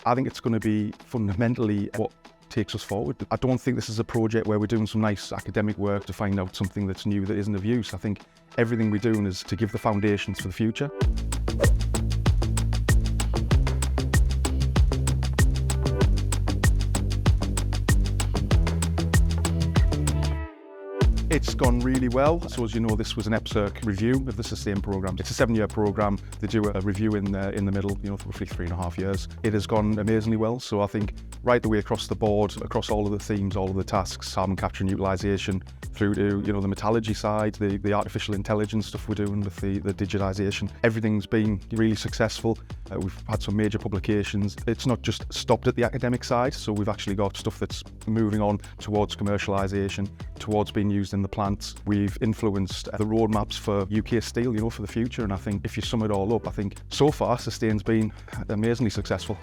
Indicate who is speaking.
Speaker 1: I think it's going to be fundamentally what takes us forward. I don't think this is a project where we're doing some nice academic work to find out something that's new that isn't of use. I think everything we're doing is to give the foundations for the future. It's gone really well. So as you know, this was an EPSRC review of the SUSTAIN programme. It's a 7-year programme. They do a review in the middle, for roughly 3.5 years. It has gone amazingly well. So I think right the way across the board, across all of the themes, all of the tasks, carbon capture and utilisation, through to the metallurgy side, the artificial intelligence stuff we're doing with the digitisation. Everything's been really successful. We've had some major publications. It's not just stopped at the academic side, so we've actually got stuff that's moving on towards commercialisation, towards being used in the plants. We've influenced the roadmaps for UK steel, for the future. And I think if you sum it all up, I think so far SUSTAIN's been amazingly successful.